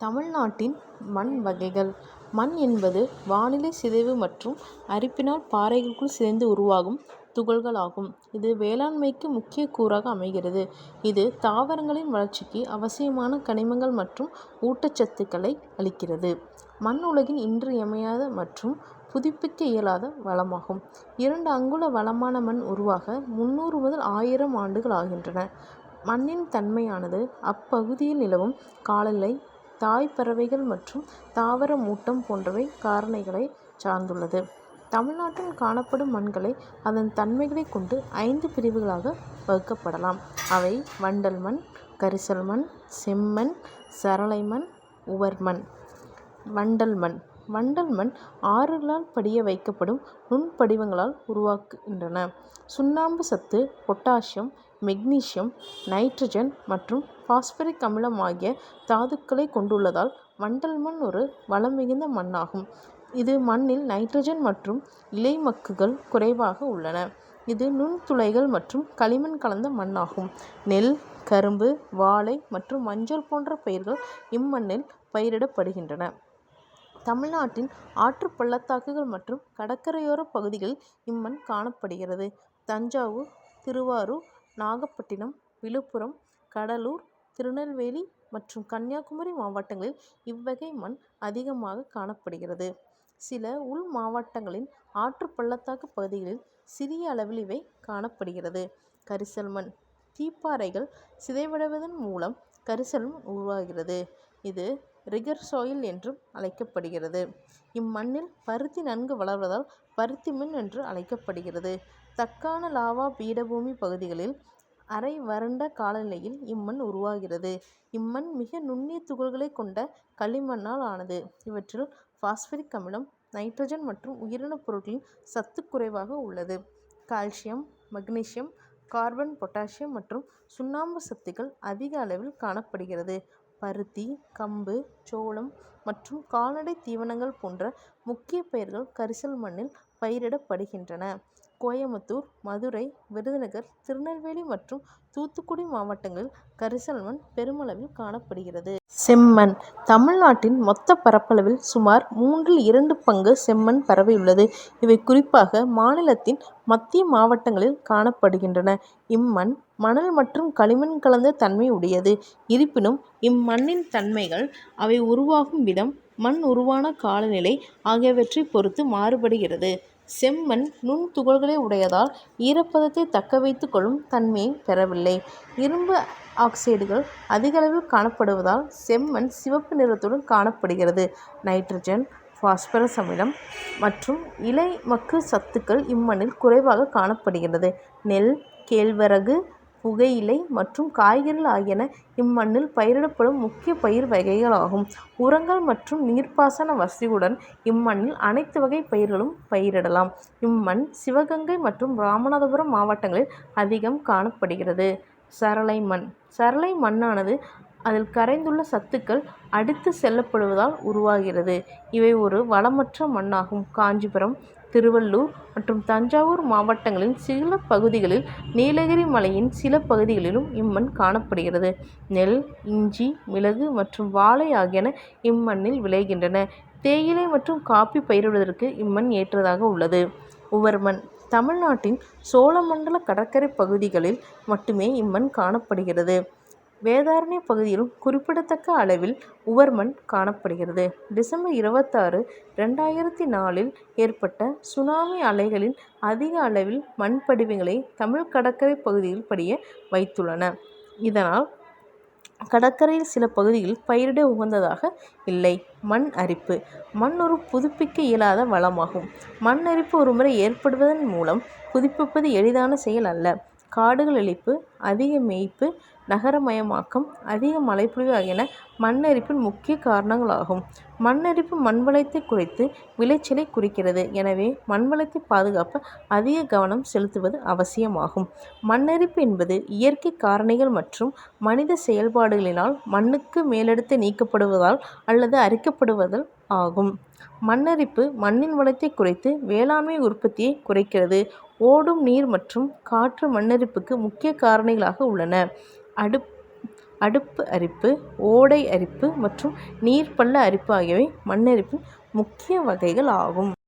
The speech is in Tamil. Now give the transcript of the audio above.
தமிழ்நாட்டின் மண் வகைகள். மண் என்பது வானிலை சிதைவு மற்றும் அரிப்பினால் பாறைகளுக்குள் சிதைந்து உருவாகும் துகள்கள் ஆகும். இது வேளாண்மைக்கு முக்கிய கூறாக அமைகிறது. இது தாவரங்களின் வளர்ச்சிக்கு அவசியமான கனிமங்கள் மற்றும் ஊட்டச்சத்துக்களை அளிக்கிறது. மண் உலகின் இன்றியமையாத மற்றும் புதுப்பிக்க இயலாத வளமாகும். 2 அங்குல வளமான மண் உருவாக 300 முதல் 1000 ஆண்டுகள் ஆகின்றன. மண்ணின் தன்மையானது அப்பகுதியில் நிலவும் காலநிலை, தாய் பறவைகள் மற்றும் தாவர மூட்டம் போன்றவை காரணிகளை சார்ந்துள்ளது. தமிழ்நாட்டில் காணப்படும் மண்களை அதன் தன்மைகளை கொண்டு 5 பிரிவுகளாக வகுக்கப்படலாம். அவை வண்டல் மண், கரிசல் மண், செம்மண், சரளை மண், உவர்மண். வண்டல் மண். வண்டல் மண் ஆறுகளால் படிய வைக்கப்படும் நுண்படிவங்களால் உருவாகின்றன. சுண்ணாம்பு சத்து, பொட்டாசியம், மெக்னீசியம், நைட்ரஜன் மற்றும் பாஸ்பரிக் அமிலம் ஆகிய தாதுக்களை கொண்டுள்ளதால் வண்டல் மண் ஒரு வளம் மிகுந்த மண்ணாகும். இது மண்ணில் நைட்ரஜன் மற்றும் இலைமக்குகள் குறைவாக உள்ளன. இது நுண்துளைகள் மற்றும் களிமண் கலந்த மண்ணாகும். நெல், கரும்பு, வாழை மற்றும் மஞ்சள் போன்ற பயிர்கள் இம்மண்ணில் பயிரிடப்படுகின்றன. தமிழ்நாட்டின் ஆற்று பள்ளத்தாக்குகள் மற்றும் கடற்கரையோர பகுதிகளில் இம்மண் காணப்படுகிறது. தஞ்சாவூர், திருவாரூர், நாகப்பட்டினம், விழுப்புரம், கடலூர், திருநெல்வேலி மற்றும் கன்னியாகுமரி மாவட்டங்களில் இவ்வகை மண் அதிகமாக காணப்படுகிறது. சில உள் மாவட்டங்களின் ஆற்று பள்ளத்தாக்கு பகுதிகளில் சிறிய அளவில் இவை காணப்படுகிறது. கரிசல் மண். தீப்பாறைகள் சிதைவடைவதன் மூலம் கரிசல் மண் உருவாகிறது. இது ரிகர் சாயில் என்றும் அழைக்கப்படுகிறது. இம்மண்ணில் பருத்தி நன்கு வளர்வதால் பருத்தி மண் என்று அழைக்கப்படுகிறது. தக்கான லாவா பீடபூமி பகுதிகளில் அரை வறண்ட காலநிலையில் இம்மண் உருவாகிறது. இம்மண் மிக நுண்ணிய துகள்களை கொண்ட களிமண்ணால் ஆனது. இவற்றில் பாஸ்பரிக் அமிலம், நைட்ரஜன் மற்றும் உயிரினப் பொருட்களின் சத்து குறைவாக உள்ளது. கால்சியம், மக்னீசியம், கார்பன், பொட்டாசியம் மற்றும் சுண்ணாம்பு சத்துக்கள் அதிக அளவில் காணப்படுகிறது. பருத்தி, கம்பு, சோளம் மற்றும் கால்நடை தீவனங்கள் போன்ற முக்கிய பயிர்கள் கரிசல் மண்ணில் பயிரிடப்படுகின்றன. கோயமுத்தூர், மதுரை, விருதுநகர், திருநெல்வேலி மற்றும் தூத்துக்குடி மாவட்டங்களில் கரிசல் மண் பெருமளவில் காணப்படுகிறது. செம்மண். தமிழ்நாட்டின் மொத்த பரப்பளவில் சுமார் 2/3 பங்கு செம்மண் பரவியுள்ளது. இவை குறிப்பாக மாநிலத்தின் மத்திய மாவட்டங்களில் காணப்படுகின்றன. இம்மண் மணல் மற்றும் களிமண் கலந்த தன்மை உடையது. இருப்பினும் இம்மண்ணின் தன்மைகள், அவை உருவாகும் விதம், மண் உருவான காலநிலை ஆகியவற்றை பொறுத்து மாறுபடுகிறது. செம்மண் நுண்துகள்களை உடையதால் ஈரப்பதத்தை தக்க வைத்துக் கொள்ளும் தன்மையை பெறவில்லை. இரும்பு ஆக்சைடுகள் அதிகளவில் காணப்படுவதால் செம்மண் சிவப்பு நிறத்துடன் காணப்படுகிறது. நைட்ரஜன், பாஸ்பரஸ் அமிலம் மற்றும் இலைமக்கு சத்துக்கள் இம்மண்ணில் குறைவாக காணப்படுகிறது. நெல், கேழ்வரகு, புகையிலை மற்றும் காய்கறிகள் ஆகியன இம்மண்ணில் பயிரிடப்படும் முக்கிய பயிர் வகைகளாகும். உரங்கள் மற்றும் நீர்ப்பாசன வசதியுடன் இம்மண்ணில் அனைத்து வகை பயிர்களும் பயிரிடலாம். இம்மண் சிவகங்கை மற்றும் ராமநாதபுரம் மாவட்டங்களில் அதிகம் காணப்படுகிறது. சரளை மண். சரளை மண்ணானது அதில் கரைந்துள்ள சத்துக்கள் அடித்து செல்லப்படுவதால் உருவாகிறது. இவை ஒரு வளமற்ற மண்ணாகும். காஞ்சிபுரம், திருவள்ளூர் மற்றும் தஞ்சாவூர் மாவட்டங்களின் சில பகுதிகளில், நீலகிரி மலையின் சில பகுதிகளிலும் இம்மண் காணப்படுகிறது. நெல், இஞ்சி, மிளகு மற்றும் வாழை ஆகியன இம்மண்ணில் விளைகின்றன. தேயிலை மற்றும் காபி பயிரிடுவதற்கு இம்மண் ஏற்றதாக உள்ளது. உவர்மண். தமிழ்நாட்டின் சோழமண்டல கடற்கரை பகுதிகளில் மட்டுமே இம்மண் காணப்படுகிறது. வேதாரண்ய பகுதியிலும் குறிப்பிடத்தக்க அளவில் உவர்மண் காணப்படுகிறது. டிசம்பர் 26, 2004 ஏற்பட்ட சுனாமி அலைகளின் அதிக அளவில் மண் படிவுகளை தமிழ் கடற்கரை பகுதியில் படிய வைத்துள்ளன. இதனால் கடற்கரையில் சில பகுதிகளில் பயிரிட உகந்ததாக இல்லை. மண் அரிப்பு. மண் ஒரு புதுப்பிக்க இயலாத வளமாகும். மண் அரிப்பு ஒருமுறை ஏற்படுவதன் மூலம் புதுப்பிப்பது எளிதான செயல் அல்ல. காடுகள் அழிப்பு, அதிக மேய்ப்பு, நகரமயமாக்கம், அதிக மழைப்பொழிவு ஆகியன மண்ணரிப்பின் முக்கிய காரணங்களாகும். மண்ணரிப்பு மண்வளத்தை குறைத்து விளைச்சலை குறிக்கிறது. எனவே மண்வளத்தை பாதுகாக்க அதிக கவனம் செலுத்துவது அவசியமாகும். மண்ணரிப்பு என்பது இயற்கை காரணிகள் மற்றும் மனித செயல்பாடுகளினால் மண்ணுக்கு மேலெடுத்து நீக்கப்படுவதால் அல்லது அரிக்கப்படுவதால் ஆகும். மண்ணரிப்பு மண்ணின் வளத்தை குறைத்து வேளாண்மை உற்பத்தியை குறைக்கிறது. ஓடும் நீர் மற்றும் காற்று மண்ணரிப்புக்கு முக்கிய காரணிகளாக உள்ளன. அடுப்பு அரிப்பு, ஓடை அரிப்பு மற்றும் நீர்ப்பள்ள அரிப்பு ஆகியவை மண்ணரிப்பின் முக்கிய வகைகள் ஆகும்.